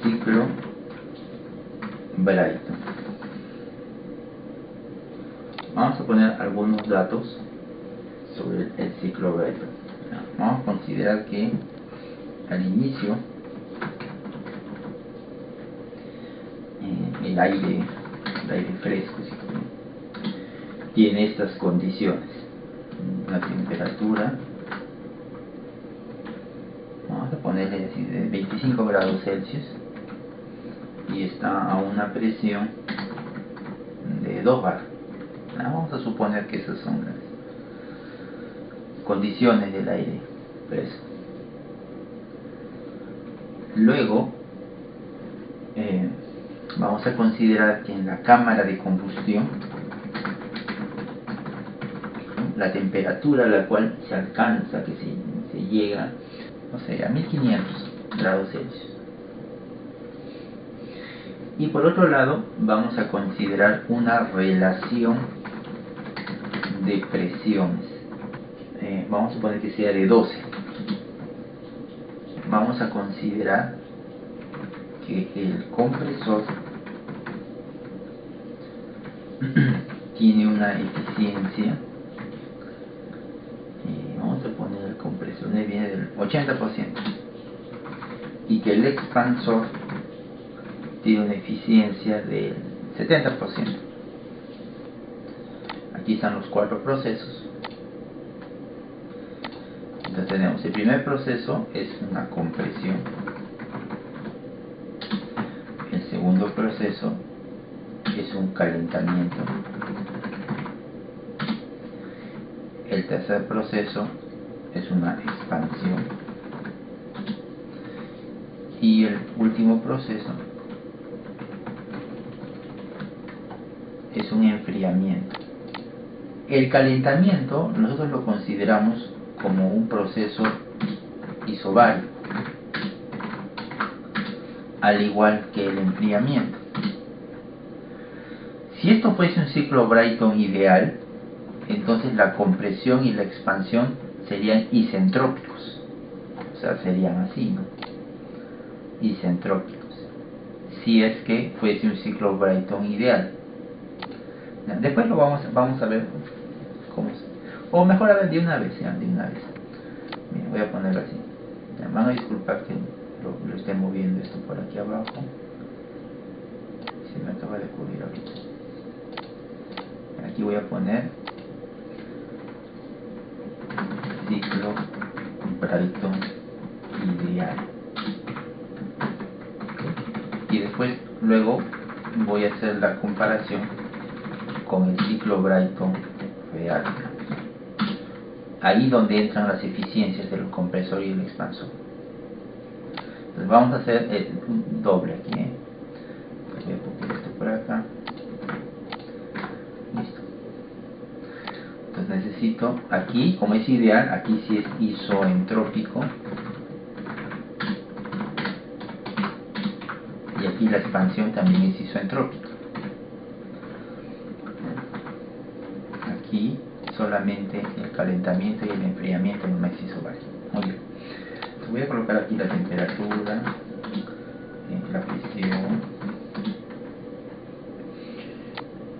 ciclo Brayton. Vamos a poner algunos datos sobre el ciclo Brayton. Vamos a considerar que al inicio el aire fresco tiene estas condiciones: la temperatura, vamos a ponerle así, de 25 grados Celsius, y está a una presión de 2 bar. Vamos a suponer que esas son las condiciones del aire fresco. Luego vamos a considerar que en la cámara de combustión la temperatura a la cual se alcanza, que se llega, o sea, a 1500 grados Celsius. Y por otro lado vamos a considerar una relación de presiones. Vamos a suponer que sea de 12. Vamos a considerar que el compresor tiene una eficiencia, vamos a poner el compresor viene del 80%, y que el expansor tiene una eficiencia del 70%. Aquí están los 4 procesos. Entonces tenemos el primer proceso, es una compresión. El segundo proceso es un calentamiento. El tercer proceso es una expansión. Y el último proceso es un enfriamiento. El calentamiento nosotros lo consideramos como un proceso isobárico, al igual que el enfriamiento. Si esto fuese un ciclo Brayton ideal, entonces la compresión y la expansión serían isentrópicos, o sea, serían así, ¿no? Isentrópicos, si es que fuese un ciclo Brayton ideal. Después lo vamos a ver cómo es. O mejor, a ver, de una vez. Mira, voy a ponerlo así. Me van a disculpar que lo esté moviendo esto por aquí abajo. Se me acaba de ocurrir ahorita. Aquí voy a poner ciclo Brayton ideal. Y después, luego, voy a hacer la comparación con el ciclo Brayton real. Ahí donde entran las eficiencias del compresor y el expansor. Entonces vamos a hacer un doble aquí. Voy a poner esto por acá. Listo. Entonces necesito aquí, como es ideal, aquí sí es isoentrópico. Y aquí la expansión también es isoentrópica. Aquí solamente el calentamiento y el enfriamiento no es isobárico. Muy bien. Entonces voy a colocar aquí la temperatura, la presión.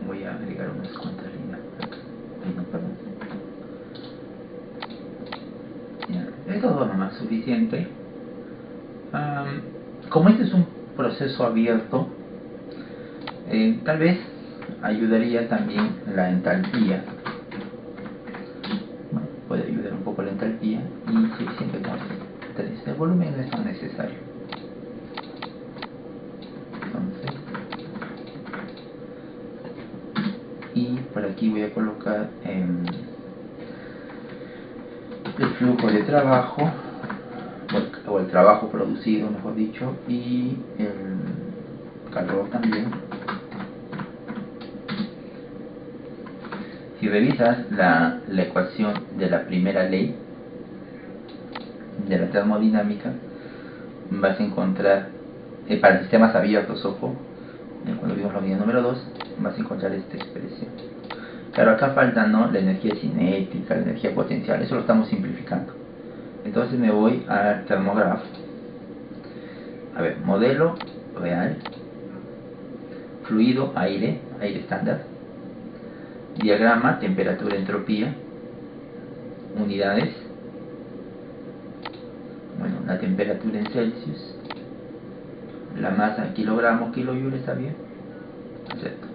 Voy a agregar unas cuantas líneas. No, perdón. Ya, es todo nomás suficiente. Como este es un proceso abierto, tal vez ayudaría también la entalpía. Bueno, puede ayudar un poco la entalpía, y suficiente con 3. El volumen no es tan necesario. Entonces, y por aquí voy a colocar el flujo de trabajo, o el trabajo producido, mejor dicho, y el calor también. Si revisas la ecuación de la primera ley de la termodinámica, vas a encontrar, para sistemas abiertos, ojo, cuando vimos la unidad número 2, vas a encontrar esta expresión. Claro, acá falta, ¿no?, la energía cinética, la energía potencial, eso lo estamos simplificando. Entonces me voy al termógrafo. A ver, modelo real, fluido, aire estándar, diagrama, temperatura, entropía, unidades, bueno, la temperatura en Celsius, la masa en kilogramos, kilojoule, ¿está bien? Acepto.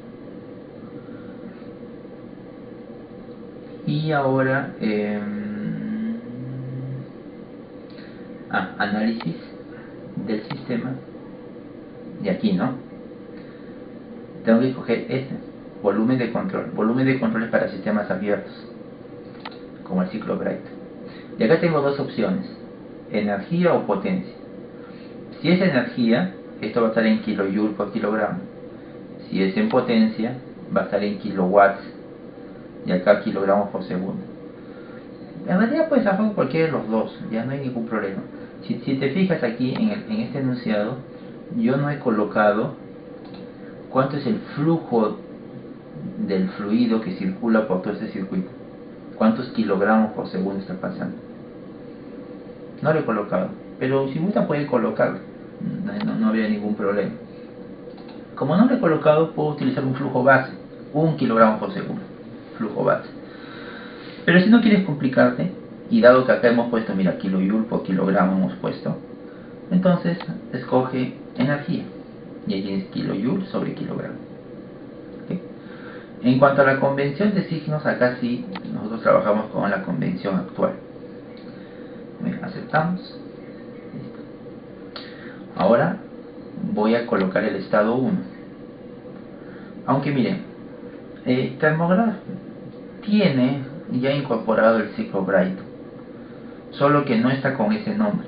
Y ahora análisis del sistema, y aquí no, tengo que escoger este, volumen de control. Volumen de control es para sistemas abiertos, como el ciclo Bright. Y acá tengo dos opciones, energía o potencia. Si es energía, esto va a estar en kilojoule por kilogramo. Si es en potencia, va a estar en kilowatts, y acá kilogramos por segundo. En realidad puedes hacer cualquiera de los dos, ya no hay ningún problema. Si te fijas aquí en este enunciado, yo no he colocado cuánto es el flujo del fluido que circula por todo este circuito, cuántos kilogramos por segundo está pasando. No lo he colocado, pero si gusta puede colocarlo, no habría ningún problema. Como no lo he colocado, puedo utilizar un flujo base, 1 kilogramo por segundo, flujo base. Pero si no quieres complicarte, y dado que acá hemos puesto, mira, kilojoule por kilogramo hemos puesto, entonces escoge energía, y ahí tienes kilojoule sobre kilogramo. ¿Okay? En cuanto a la convención de signos, acá sí, nosotros trabajamos con la convención actual. Bien, aceptamos. Listo. Ahora voy a colocar el estado 1. Aunque miren, Thermograph tiene ya incorporado el ciclo Brighton, solo que no está con ese nombre.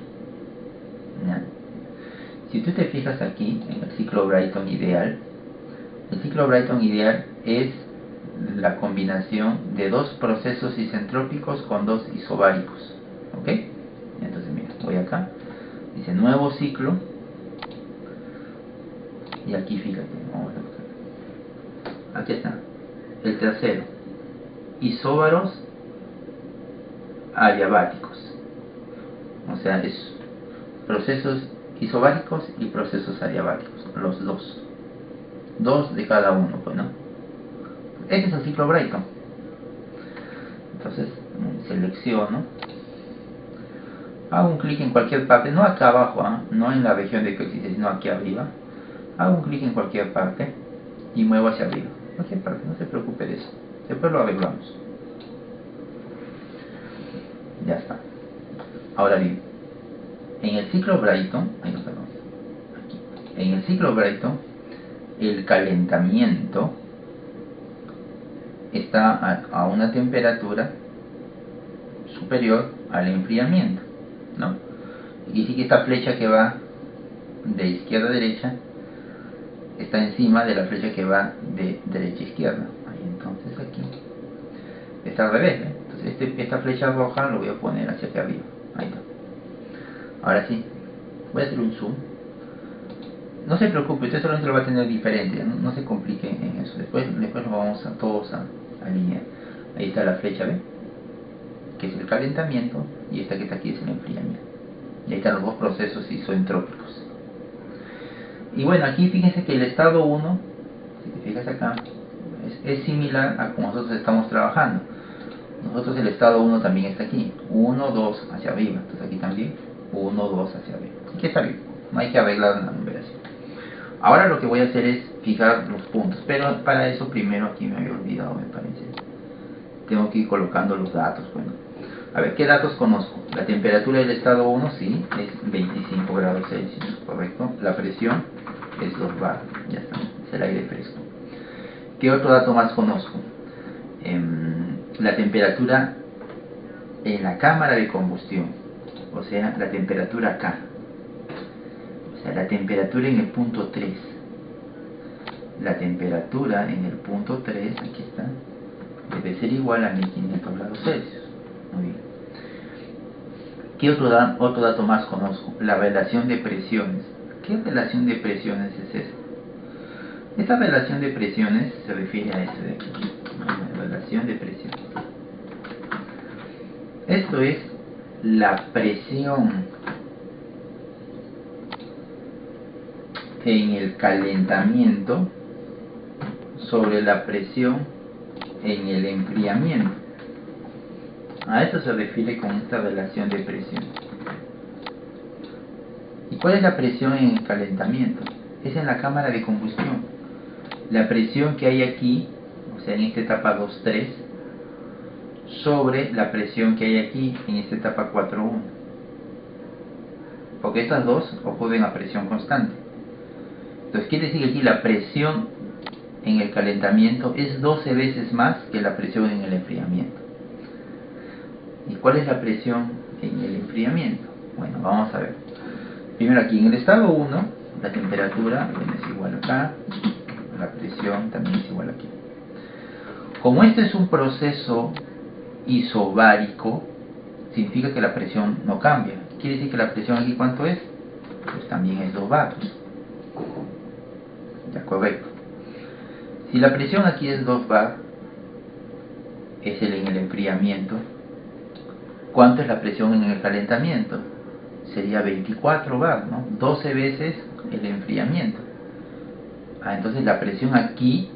¿Ya? Si tú te fijas aquí en el ciclo Brighton ideal, el ciclo Brighton ideal es la combinación de dos procesos isentrópicos con dos isobáricos. ¿Ok? Entonces mira, voy acá, dice nuevo ciclo, y aquí fíjate, vamos a buscar. Aquí está, el tercero, isóbaros adiabáticos, o sea, es procesos isobáricos y procesos adiabáticos, los dos de cada uno, pues, ¿no? Este es el ciclo Brighton. Entonces selecciono, hago un clic en cualquier parte, no acá abajo, no en la región de crisis, sino aquí arriba. Hago un clic en cualquier parte y muevo hacia arriba, cualquier parte, no se preocupe de eso, después lo arreglamos. Ya está. Ahora bien, en el ciclo Brighton, en el ciclo Brighton, el calentamiento está a una temperatura superior al enfriamiento, ¿no? Y sí que esta flecha que va de izquierda a derecha está encima de la flecha que va de derecha a izquierda. Ahí, entonces aquí está al revés, ¿eh? Entonces esta flecha roja lo voy a poner hacia acá arriba. Ahí está. Ahora sí, voy a hacer un zoom. No se preocupe, usted solamente lo va a tener diferente, no se complique en eso. Después lo vamos a todos a alinear. Ahí está la flecha, ¿ve? Que es el calentamiento, y esta que está aquí es el enfriamiento. Y ahí están los dos procesos isoentrópicos. Y bueno, aquí fíjense que el estado 1, si te fijas acá, es similar a como nosotros estamos trabajando. Nosotros el estado 1 también está aquí, 1, 2 hacia arriba, entonces aquí también 1, 2 hacia arriba. Aquí está bien, no hay que arreglar la numeración. Ahora lo que voy a hacer es fijar los puntos, pero para eso primero aquí me había olvidado, me parece. Tengo que ir colocando los datos. Bueno, a ver, ¿qué datos conozco? La temperatura del estado 1, sí, es 25 grados Celsius, correcto. La presión es 2 bar, ya está, es el aire fresco. ¿Qué otro dato más conozco? La temperatura en la cámara de combustión, o sea, la temperatura acá. O sea, la temperatura en el punto 3. La temperatura en el punto 3, aquí está, debe ser igual a 1500 grados Celsius. Muy bien. ¿Qué otro dato más conozco? La relación de presiones. ¿Qué relación de presiones es esta? Esta relación de presiones se refiere a esto de aquí. La relación de presiones. Esto es la presión en el calentamiento sobre la presión en el enfriamiento. A esto se refiere con esta relación de presión. ¿Y cuál es la presión en el calentamiento? Es en la cámara de combustión. La presión que hay aquí, o sea, en esta etapa 2.3, sobre la presión que hay aquí en esta etapa 4.1. Porque estas dos ocurren a presión constante. Entonces quiere decir que aquí la presión en el calentamiento es 12 veces más que la presión en el enfriamiento. ¿Y cuál es la presión en el enfriamiento? Bueno, vamos a ver. Primero aquí en el estado 1, la temperatura es igual acá, la presión también es igual aquí. Como este es un proceso isobárico, significa que la presión no cambia. Quiere decir que la presión aquí, ¿cuánto es? Pues también es 2 bar. Ya, correcto. Si la presión aquí es 2 bar, es en el enfriamiento, ¿cuánto es la presión en el calentamiento? Sería 24 bar, ¿no? 12 veces el enfriamiento. Entonces la presión aquí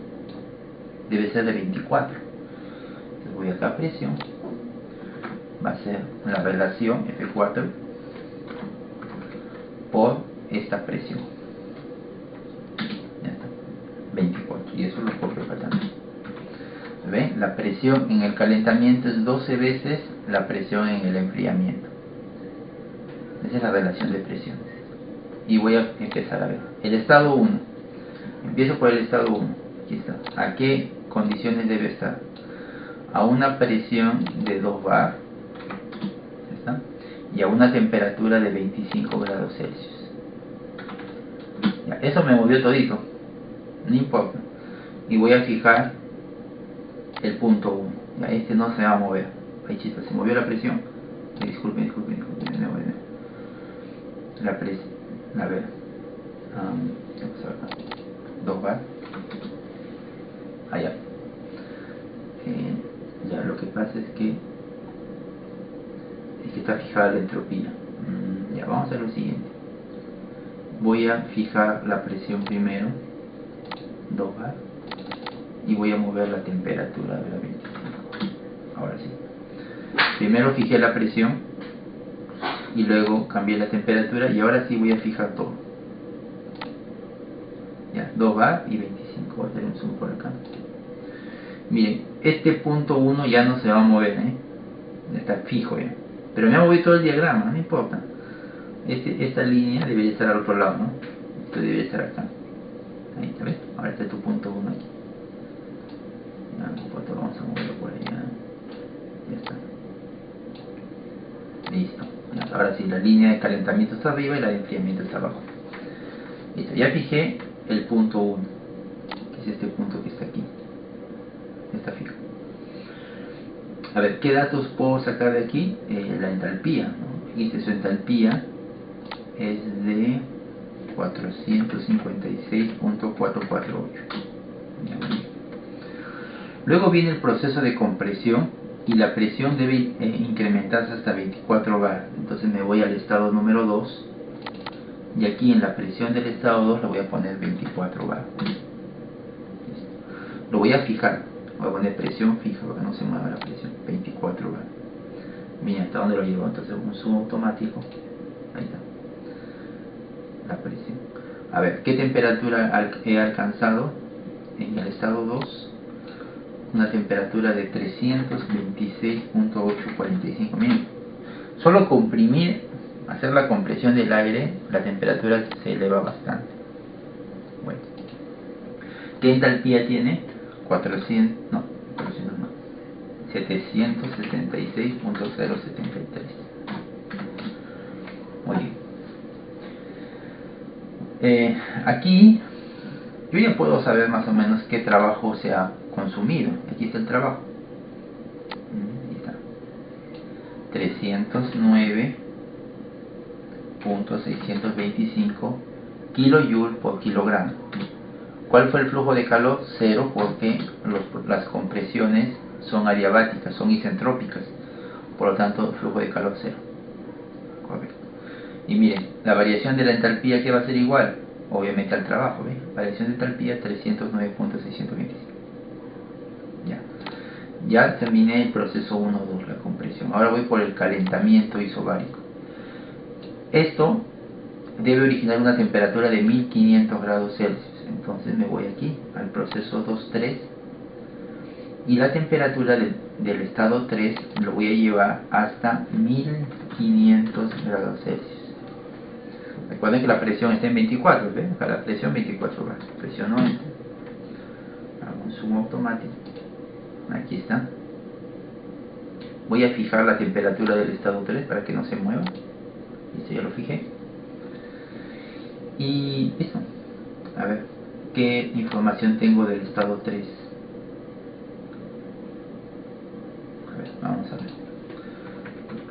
debe ser de 24. Entonces voy acá a presión. Va a ser la relación F4 por esta presión. Ya está. 24. Y eso lo copio acá también. ¿Ven? La presión en el calentamiento es 12 veces la presión en el enfriamiento. Esa es la relación de presiones. Y voy a empezar a ver. El estado 1. Empiezo por el estado 1. Aquí está. ¿A qué condiciones debe estar? A una presión de 2 bar. ¿Está? Y a una temperatura de 25 grados Celsius. Ya, eso me movió todito. No importa. Y voy a fijar el punto 1. Ya, este no se va a mover. Ahí chista, se movió la presión. Disculpen. De nuevo. La presión. A ver. Vamos a ver acá. 2 bar. Allá. Ya, lo que pasa es que está fijada la entropía. Ya, vamos a hacer lo siguiente. Voy a fijar la presión primero, 2 bar, y voy a mover la temperatura de la 25. Ahora sí. Primero fijé la presión y luego cambié la temperatura y ahora sí voy a fijar todo. Ya, 2 bar y 25. Voy a hacer un zoom por acá. Miren, este punto 1 ya no se va a mover, está fijo ya. Pero me ha movido todo el diagrama, no importa. Esta línea debería estar al otro lado, ¿no? Esto debería estar acá. Ahí, ¿ves? Ahora está tu punto 1 aquí. Ya, no importa, vamos a moverlo por allá. Ya está. Listo. Ya, ahora sí, la línea de calentamiento está arriba y la de enfriamiento está abajo. Listo, ya fijé el punto 1, que es este punto que está aquí. Está fijo. A ver, ¿qué datos puedo sacar de aquí? La entalpía, ¿no? Fíjense, su entalpía es de 456.448. Luego viene el proceso de compresión y la presión debe incrementarse hasta 24 bar. Entonces me voy al estado número 2 y aquí en la presión del estado 2 le voy a poner 24 bar. Lo voy a fijar. Voy a poner presión fija para que no se mueva la presión. 24 bar. Mira hasta dónde lo llevo. Entonces un zoom automático. Ahí está. La presión. A ver, ¿qué temperatura he alcanzado? En el estado 2. Una temperatura de 326.845. Miren. Solo comprimir, hacer la compresión del aire, la temperatura se eleva bastante. Bueno. ¿Qué entalpía tiene? 766.073. Muy bien. Aquí yo ya puedo saber más o menos qué trabajo se ha consumido. Aquí está el trabajo. Ahí está. 309.625 kilojoules por kilogramo. ¿Cuál fue el flujo de calor? 0, porque las compresiones son adiabáticas, son isentrópicas. Por lo tanto, el flujo de calor 0. Correcto. Y miren, la variación de la entalpía, ¿qué va a ser igual? obviamente al trabajo, ¿ves? Variación de entalpía 309.625. Ya terminé el proceso 1-2, la compresión. Ahora voy por el calentamiento isobárico. Esto debe originar una temperatura de 1500 grados Celsius. Entonces me voy aquí al proceso 2-3 y la temperatura del estado 3 lo voy a llevar hasta 1500 grados Celsius. Recuerden que la presión está en 24, ¿ven? Acá la presión 24 grados. Presiono Enter. Hago un zoom automático. Aquí está. Voy a fijar la temperatura del estado 3 para que no se mueva. Listo, ya lo fijé. Y listo. A ver, ¿qué información tengo del estado 3? A ver, vamos a ver.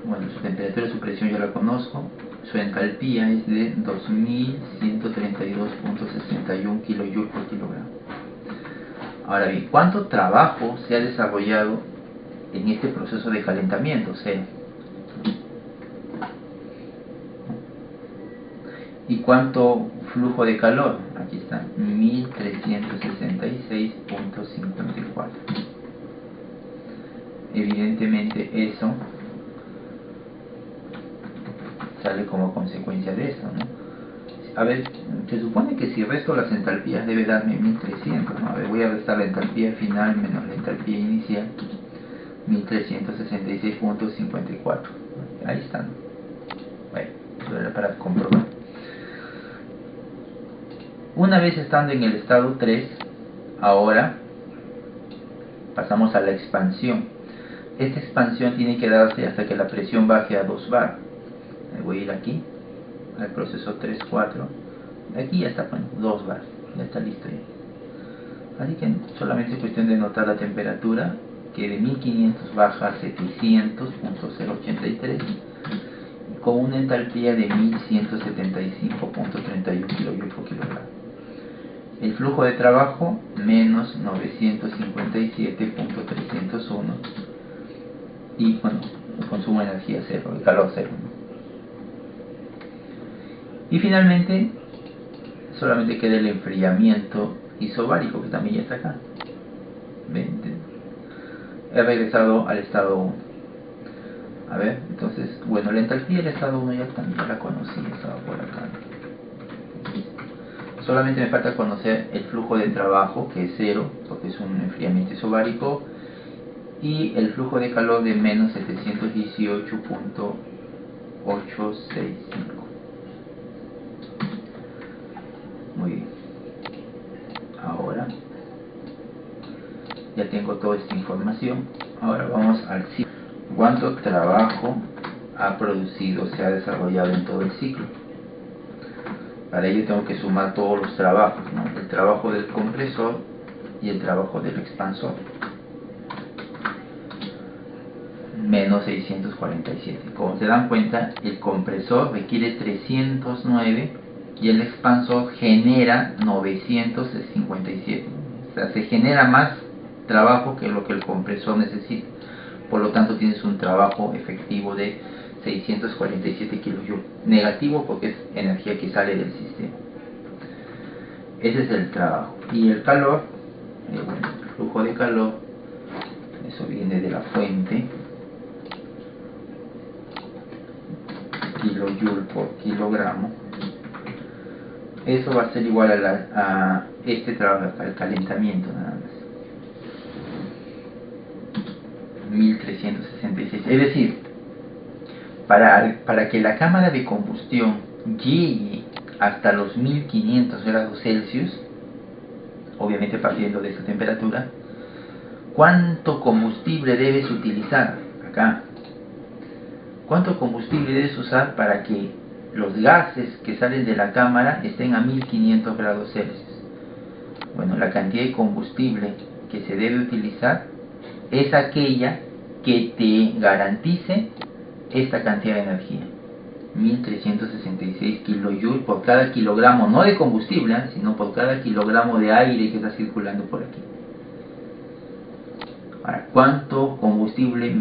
Bueno, su temperatura, su presión ya la conozco. Su entalpía es de 2132.61 kJ por kilogramo. Ahora bien, ¿cuánto trabajo se ha desarrollado en este proceso de calentamiento? Cero. ¿Y cuánto flujo de calor? Aquí está, 1366.54. Evidentemente eso sale como consecuencia de esto, ¿no? A ver, se supone que si resto las entalpías debe darme 1300, ¿no? A ver, voy a restar la entalpía final menos la entalpía inicial, 1366.54. Ahí están. Bueno, eso era para comprobar. Una vez estando en el estado 3, ahora pasamos a la expansión. Esta expansión tiene que darse hasta que la presión baje a 2 bar. Voy a ir aquí al proceso 3-4. Aquí ya está, bueno, 2 bar, ya está listo ya. Así que solamente es cuestión de notar la temperatura, que de 1500 baja a 700.083 con una entalpía de 1175.31 kJ por kilogramo. El flujo de trabajo menos 957.301 y bueno, el consumo de energía cero, el calor cero, ¿no? Y finalmente solamente queda el enfriamiento isobárico, que también ya está acá. ¿Ven? He regresado al estado 1. A ver, entonces, bueno, la entalpía del estado 1 ya también la conocí, estaba por acá. Solamente me falta conocer el flujo de trabajo, que es 0, porque es un enfriamiento isobárico, y el flujo de calor de menos 718.865. Muy bien. Ahora ya tengo toda esta información. Ahora vamos al ciclo. ¿Cuánto trabajo ha producido, se ha desarrollado en todo el ciclo? Para ello tengo que sumar todos los trabajos, ¿no? El trabajo del compresor y el trabajo del expansor. Menos 647. Como se dan cuenta, el compresor requiere 309 y el expansor genera 957. O sea, se genera más trabajo que lo que el compresor necesita. Por lo tanto, tienes un trabajo efectivo de 647 kJ. Negativo porque es energía que sale del sistema. Ese es el trabajo. Y el calor, bueno, el flujo de calor, eso viene de la fuente. Kilojoule por kilogramo. Eso va a ser igual a este trabajo, al calentamiento nada más. 1366. Es decir, para que la cámara de combustión llegue hasta los 1500 grados Celsius, obviamente partiendo de esa temperatura, ¿cuánto combustible debes utilizar? Acá. ¿Cuánto combustible debes usar para que los gases que salen de la cámara estén a 1500 grados Celsius? Bueno, la cantidad de combustible que se debe utilizar es aquella que te garantice esta cantidad de energía. 1366 kJ por cada kilogramo, no de combustible, sino por cada kilogramo de aire que está circulando por aquí. Ahora, ¿cuánto combustible,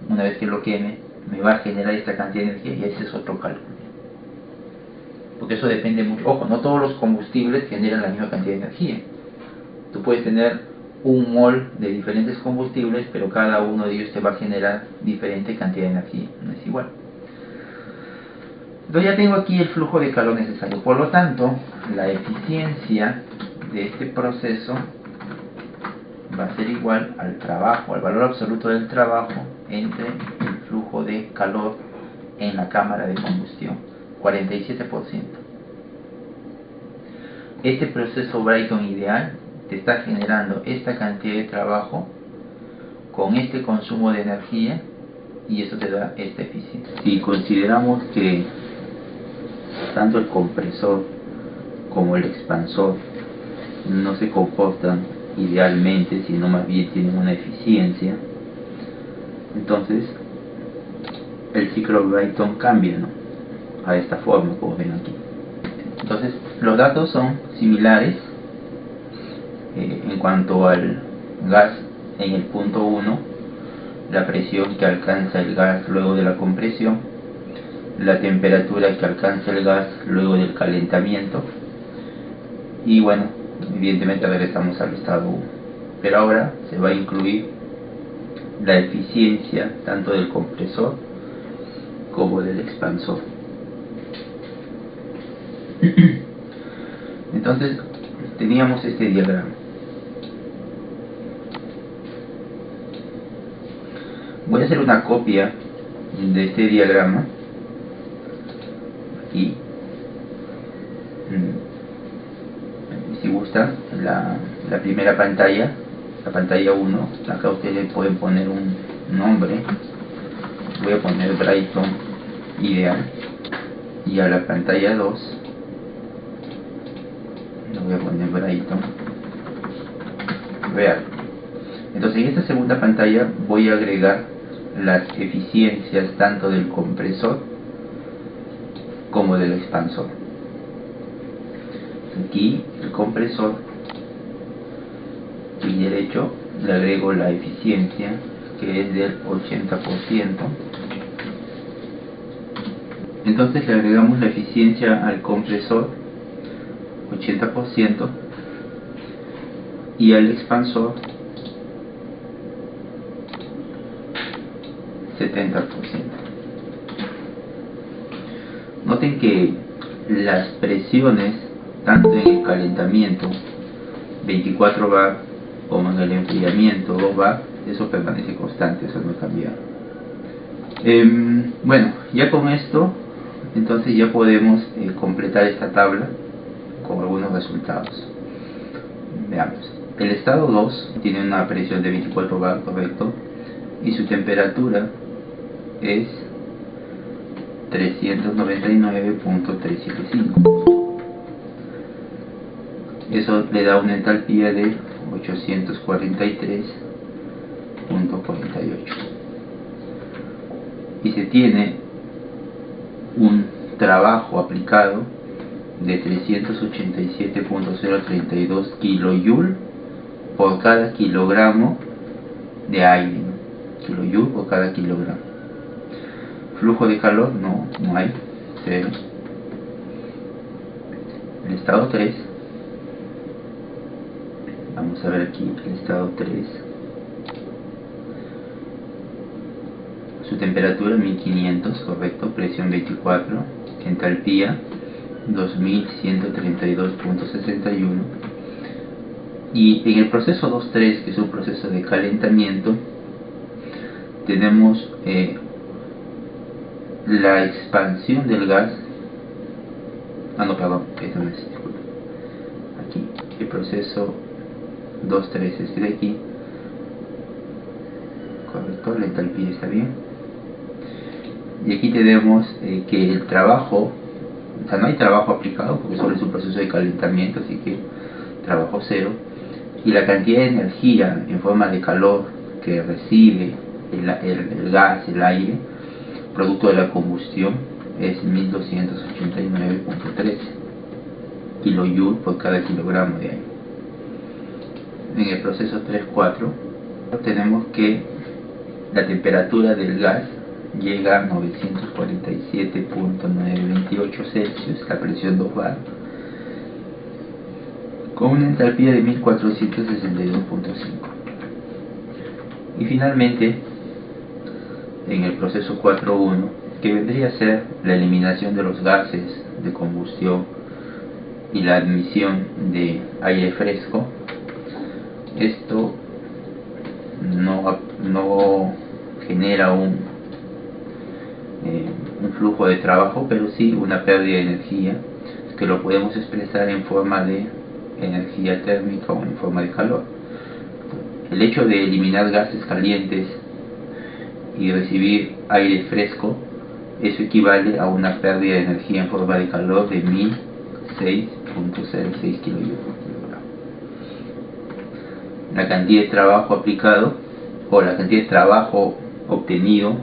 una vez que lo queme, me va a generar esta cantidad de energía? Y ese es otro cálculo. porque eso depende mucho. Ojo, no todos los combustibles generan la misma cantidad de energía. Tú puedes tener un mol de diferentes combustibles, pero cada uno de ellos te va a generar diferente cantidad de energía, no es igual. Entonces ya tengo aquí el flujo de calor necesario, por lo tanto la eficiencia de este proceso va a ser igual al trabajo, al valor absoluto del trabajo entre el flujo de calor en la cámara de combustión, 47%. Este proceso Brayton ideal te está generando esta cantidad de trabajo con este consumo de energía, y eso te da esta eficiencia. Si consideramos que tanto el compresor como el expansor no se comportan idealmente, sino más bien tienen una eficiencia, entonces el ciclo Brayton cambia, ¿no?, a esta forma, como ven aquí. Entonces los datos son similares en cuanto al gas en el punto 1, la presión que alcanza el gas luego de la compresión, la temperatura que alcanza el gas luego del calentamiento, y bueno, evidentemente regresamos al estado 1. Pero ahora se va a incluir la eficiencia tanto del compresor como del expansor. Entonces teníamos este diagrama. Voy a hacer una copia de este diagrama aquí. Si gusta, la primera pantalla, la pantalla 1, acá ustedes pueden poner un nombre. Voy a poner Brayton ideal, y a la pantalla 2 le voy a poner Brayton real. Entonces en esta segunda pantalla voy a agregar las eficiencias tanto del compresor como del expansor. Aquí el compresor, clic derecho, le agrego la eficiencia que es del 80%. Entonces le agregamos la eficiencia al compresor 80% y al expansor 70%. Noten que las presiones, tanto en el calentamiento 24 bar como en el enfriamiento 2 bar, eso permanece constante, eso no ha cambiado. Bueno, ya con esto entonces ya podemos completar esta tabla con algunos resultados. Veamos. El estado 2 tiene una presión de 24 bar, correcto, y su temperatura es 399.375. Eso le da una entalpía de 843.48, y se tiene un trabajo aplicado de 387.032 kilojoule por cada kilogramo de aire, ¿no? Kilojoule por cada kilogramo. Flujo de calor no hay, 0. El estado 3, vamos a ver aquí el estado 3, su temperatura 1500, correcto, presión 24, entalpía 2132.61, y en el proceso 2.3, que es un proceso de calentamiento, tenemos la expansión del gas. Esto no es, disculpe. Aquí, el proceso 2.3, este de aquí, correcto, la entalpía está bien. Y aquí tenemos que el trabajo, o sea, no hay trabajo aplicado porque solo es un proceso de calentamiento, así que trabajo 0. Y la cantidad de energía en forma de calor que recibe el gas, el aire, producto de la combustión, es 1289.13 kilojoule por cada kilogramo de aire. En el proceso 3.4 tenemos que la temperatura del gas llega a 947.928 Celsius, la presión 2 bar, con una entalpía de 1462.5. Y finalmente, en el proceso 4.1, que vendría a ser la eliminación de los gases de combustión y la admisión de aire fresco, esto no genera un flujo de trabajo, pero sí una pérdida de energía, que lo podemos expresar en forma de energía térmica o en forma de calor. El hecho de eliminar gases calientes y recibir aire fresco, eso equivale a una pérdida de energía en forma de calor de 1006.06 kJ. La cantidad de trabajo aplicado o la cantidad de trabajo obtenido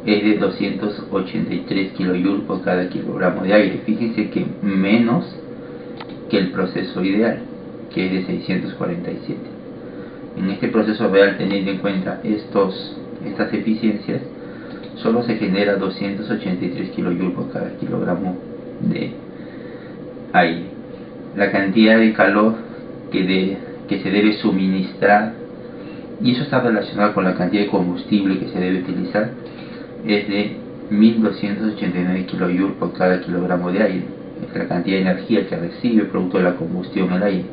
es de 283 kJ por cada kilogramo de aire. Fíjense que menos que el proceso ideal, que es de 647. En este proceso real, teniendo en cuenta estas eficiencias, solo se genera 283 kJ por cada kilogramo de aire. La cantidad de calor que se debe suministrar, y eso está relacionado con la cantidad de combustible que se debe utilizar, es de 1289 kJ por cada kilogramo de aire. Es la cantidad de energía que recibe producto de la combustión el aire.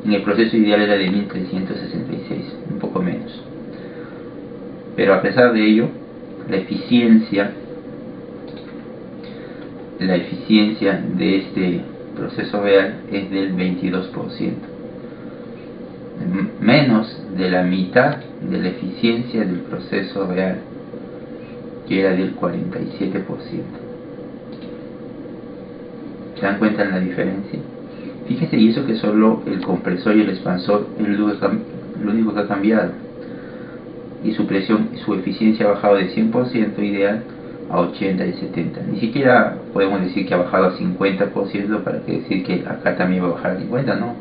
En el proceso ideal era de 1366, un poco menos. Pero a pesar de ello, la eficiencia de este proceso real es del 22%, menos de la mitad de la eficiencia del proceso real, que era del 47%. ¿Se dan cuenta en la diferencia? Fíjense, y eso que solo el compresor y el expansor es lo único que ha cambiado, y su presión, su eficiencia ha bajado de 100% ideal a 80 y 70. Ni siquiera podemos decir que ha bajado a 50% para decir que acá también va a bajar a 50. No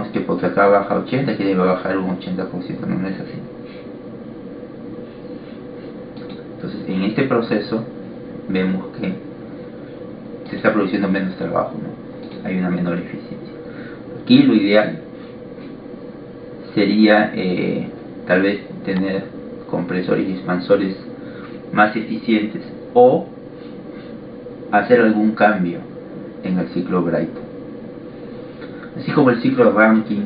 es que porque acá baja a 80 que debe bajar un 80%. No es así. Entonces, en este proceso vemos que se está produciendo menos trabajo, ¿no? Hay una menor eficiencia. Aquí lo ideal sería tal vez tener compresores y expansores más eficientes, o hacer algún cambio en el ciclo Brayton. Así como el ciclo Rankine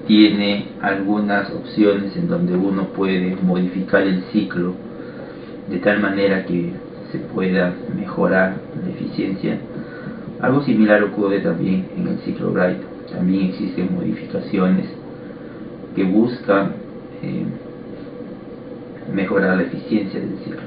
tiene algunas opciones en donde uno puede modificar el ciclo de tal manera que se pueda mejorar la eficiencia, algo similar ocurre también en el ciclo Brayton. También existen modificaciones que buscan mejorar la eficiencia del ciclo.